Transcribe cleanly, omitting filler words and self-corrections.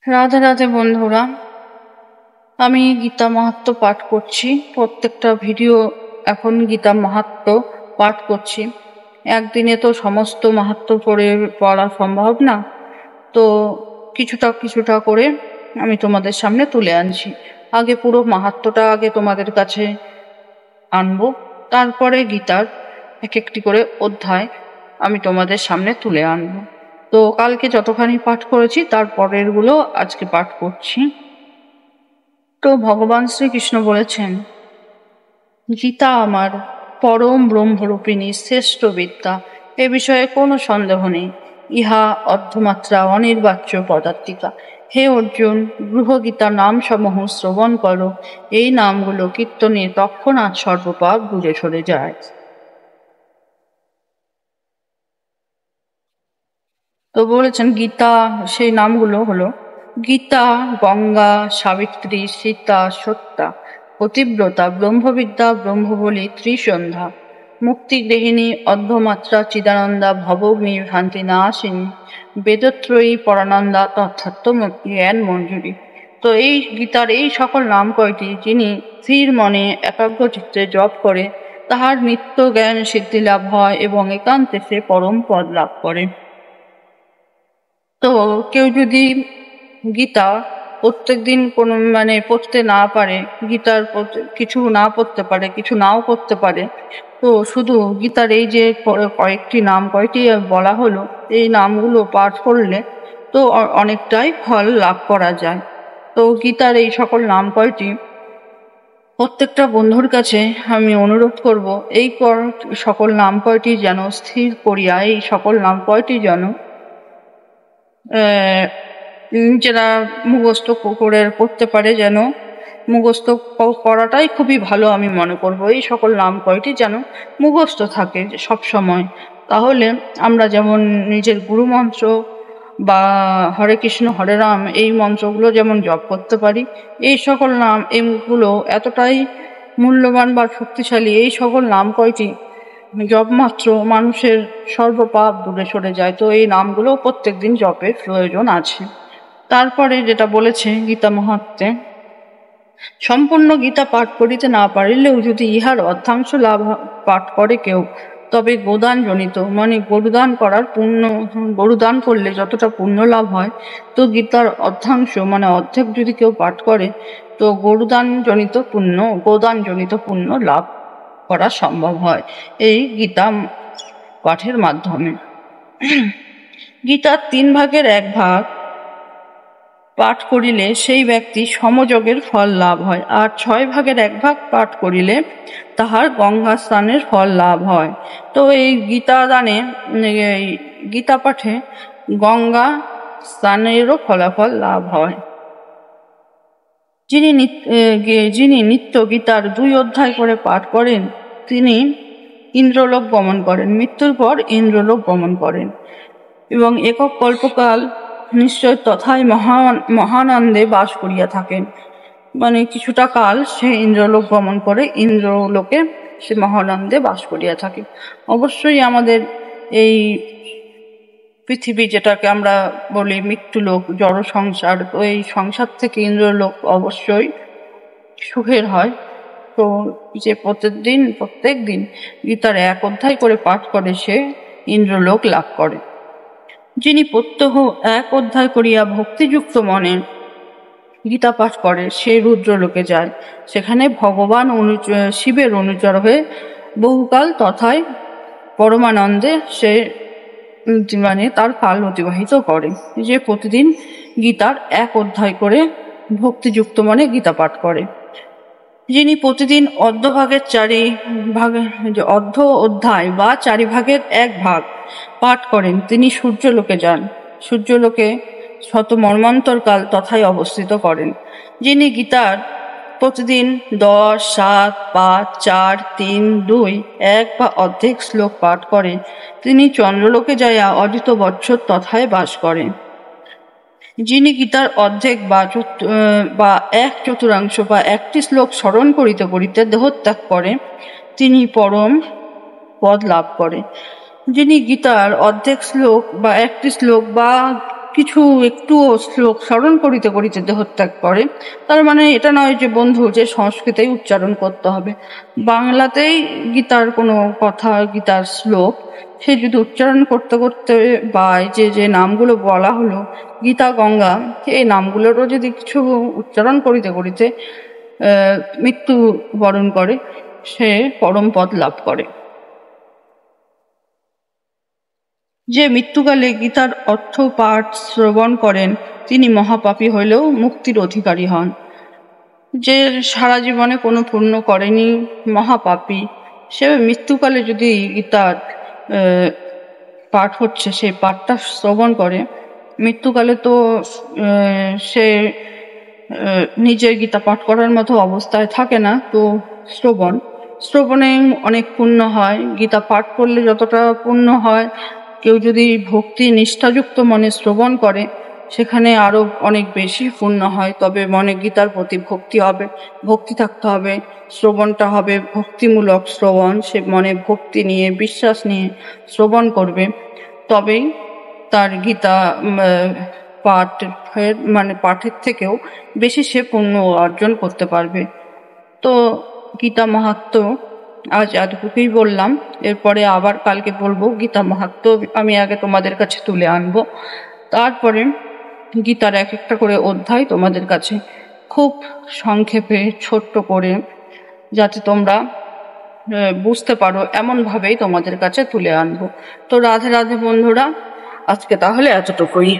রাধে রাধে বন্ধুরা, আমি গীতা মাহাত্ম্য পাঠ করছি। প্রত্যেকটা ভিডিও এখন গীতা মাহাত্ম্য পাঠ করছি। একদিনে তো সমস্ত মাহাত্ম্য পড়া সম্ভব না, তো কিছুটা কিছুটা করে আমি তোমাদের সামনে তুলে আনছি। আগে পুরো মাহাত্ম্যটা আগে তোমাদের কাছে আনবো, তারপরে গীতার এক একটি করে অধ্যায় আমি তোমাদের সামনে তুলে আনবো। তো কালকে যতখানি পাঠ করেছি তার পরের গুলো আজকে পাঠ করছি। তো ভগবান শ্রীকৃষ্ণ বলেছেন, গীতা আমার পরম ব্রহ্মরূপিণী শ্রেষ্ঠ বিদ্যা, এ বিষয়ে কোনো সন্দেহ নেই। ইহা অর্ধমাত্রা অনির্বাচ্য পদার্থিকা। হে অর্জুন, গৃহগীতা নাম সমূহ শ্রবণ করো। এই নামগুলো কীর্তনে তৎক্ষণাৎ সর্বপাপ দূরে সরে যায়। তো বলেছেন গীতা, সেই নামগুলো হলো গীতা, গঙ্গা, সাবিত্রী, সীতা, সত্যা, পতিব্রতা, ব্রহ্মবিদ্যা, ব্রহ্মবলী, ত্রিসন্ধ্যা, মুক্তিগৃহিণী, অর্ধমাত্রা, চিদানন্দা, ভববিভ্রান্তি নাশিনী, বেদত্রয়ী, পরানন্দা, তথার্থ জ্ঞান মঞ্জুরি। তো এই গীতার এই সকল নাম কয়টি যিনি স্থির মনে একাগ্র চিত্তে জপ করে, তাহার নিত্য জ্ঞান সিদ্ধি লাভ হয় এবং একান্তে সে পরম পদ লাভ করে। তো কেউ যদি গীতা প্রত্যেকদিন কোনো পড়তে না পারে, গীতার কিছু না পড়তে পারে, কিছু নাও করতে পারে, তো শুধু গীতার এই যে কয়েকটি নাম কয়টি বলা হলো, এই নামগুলো পাঠ করলে তো অনেকটাই ফল লাভ করা যায়। তো গীতার এই সকল নাম কয়টি প্রত্যেকটা বন্ধুর কাছে আমি অনুরোধ করব, এই সকল নাম কয়টি যেন স্থির করিয়া এই সকল নাম কয়টি যেন নিজেরা মুখস্থ করে পড়তে পারে, যেন মুখস্থ করাটাই খুবই ভালো আমি মনে করব। এই সকল নাম কয়টি যেন মুখস্থ থাকে সব সময়, তাহলে আমরা যেমন নিজের গুরু মন্ত্র বা হরে কৃষ্ণ হরে রাম এই মন্ত্রগুলো যেমন জপ করতে পারি, এই সকল নাম এগুলো এতটাই মূল্যবান বা শক্তিশালী। এই সকল নাম কয়টি জপ মাত্র মানুষের সর্বপাপ দূরে সরে যায়। তো এই নামগুলো প্রত্যেকদিন জপের প্রয়োজন আছে। তারপরে যেটা বলেছে গীতা মাহাত্ম্যে, সম্পূর্ণ গীতা পাঠ করিতে না পারিলেও যদি ইহার অর্ধাংশ লাভ পাঠ করে কেউ, তবে গোদান জনিত গরুদান করার পুণ্য, গরুদান করলে যতটা পুণ্য লাভ হয়, তো গীতার অর্ধাংশ অর্ধেক যদি কেউ পাঠ করে, তো গরুদান জনিত পুণ্য, গোদান জনিত পুণ্য লাভ করা সম্ভব হয় এই গীতা পাঠের মাধ্যমে। গীতার 3 ভাগের 1 ভাগ পাঠ করিলে সেই ব্যক্তি সমযোগের ফল লাভ হয়, আর 6 ভাগের 1 ভাগ পাঠ করিলে তাহার গঙ্গা স্নানের ফল লাভ হয়। তো এই গীতা দানে, গীতা পাঠে গঙ্গা স্নানেরও ফলাফল লাভ হয়। যিনি নিত্য গীতার 2 অধ্যায় করে পাঠ করেন, তিনি ইন্দ্রলোক গমন করেন, মৃত্যুর পর ইন্দ্রলোক গমন করেন এবং একক কল্পকাল নিশ্চয় তথায় মহানন্দে বাস করিয়া থাকেন। কিছুটা কাল সে ইন্দ্রলোক গমন করে, ইন্দ্রলোকে সে মহানন্দে বাস করিয়া থাকে। অবশ্যই আমাদের এই পৃথিবী, যেটাকে আমরা বলি মৃত্যুলোক, জড় সংসার, তো এই সংসার থেকে ইন্দ্রলোক অবশ্যই সুখের হয়। তো যে প্রত্যেক দিন গীতার 1 অধ্যায় করে পাঠ করে সে ইন্দ্রলোক লাভ করে। যিনি প্রত্যহ 1 অধ্যায় করিয়া ভক্তিযুক্ত মনে গীতা পাঠ করে, সে রুদ্রলোকে যায়। সেখানে ভগবান শিবের অনুচর হয়ে বহুকাল তথায় পরমানন্দে সে তার কাল অতিবাহিত করে। যে প্রতিদিন গীতার 1 অধ্যায় করে ভক্তিযুক্ত মনে গীতা পাঠ করে। যিনি প্রতিদিন অর্ধ অধ্যায় বা 4 ভাগের 1 ভাগ পাঠ করেন, তিনি সূর্যলোকে যান। সূর্যলোকে শত মর্মান্তর কাল তথায় অবস্থিত করেন। যিনি গীতার প্রতিদিন 10, 7, 5, 4, 3, 2, 1 বা অর্ধেক শ্লোক পাঠ করেন, তিনি চন্দ্রলোকে যাইয়া অজিত বৎসর তথায় বাস করেন। যিনি গীতার অর্ধেক বা 1/4 বা 1টি শ্লোক স্মরণ করিতে করিতে দেহত্যাগ করে, তিনি পরম পদ লাভ করে। যিনি গীতার অর্ধেক শ্লোক বা 1টি শ্লোক বা কিছু একটুও শ্লোক স্মরণ করিতে করিতে দেহত্যাগ করে, তার মানে এটা নয় যে বন্ধু যে সংস্কৃতেই উচ্চারণ করতে হবে। বাংলাতেই গীতার কোনো কথা, গীতার শ্লোক সে যদি উচ্চারণ করতে করতে বা যে যে নামগুলো বলা হলো গীতা, গঙ্গা, এই নামগুলোরও যদি কিছু উচ্চারণ করিতে করিতে মৃত্যু বরণ করে, সে পরম পদ লাভ করে। যে মৃত্যুকালে গীতার অর্থ পাঠ শ্রবণ করেন তিনি মহাপাপী হইলেও মুক্তির অধিকারী হন। যে সারা জীবনে কোনো পুণ্য করেনি, মহাপাপী, সে মৃত্যুকালে যদি গীতার পাঠ হচ্ছে সেই পাঠটা শ্রবণ করে, মৃত্যুকালে তো সে নিজের গীতা পাঠ করার মতো অবস্থায় থাকে না, তো শ্রবণে অনেক পুণ্য হয়। গীতা পাঠ করলে যতটা পুণ্য হয়, কেউ যদি ভক্তি নিষ্ঠাযুক্ত মনে শ্রবণ করে সেখানে আরো অনেক বেশি পুণ্য হয়। তবে মনে গীতার প্রতি ভক্তি হবে, ভক্তি থাকতে হবে, শ্রবণটা হবে ভক্তিমূলক শ্রবণ, সে মনে ভক্তি নিয়ে বিশ্বাস নিয়ে শ্রবণ করবে, তবেই তার গীতা পাঠের মানে পাঠের থেকেও বেশি সে পুণ্য অর্জন করতে পারবে। তো গীতা মাহাত্ম্য আজ এতটুকুই বললাম, এরপরে আবার কালকে বলবো। গীতা মাহাত্ম্য আমি আগে তোমাদের কাছে তুলে আনবো, তারপরে গীতার এক একটা করে অধ্যায় তোমাদের কাছে খুব সংক্ষেপে ছোট্ট করে, যাতে তোমরা বুঝতে পারো এমন ভাবেই তোমাদের কাছে তুলে আনবো। তো রাধে রাধে বন্ধুরা, আজকে তাহলে এতটুকুই।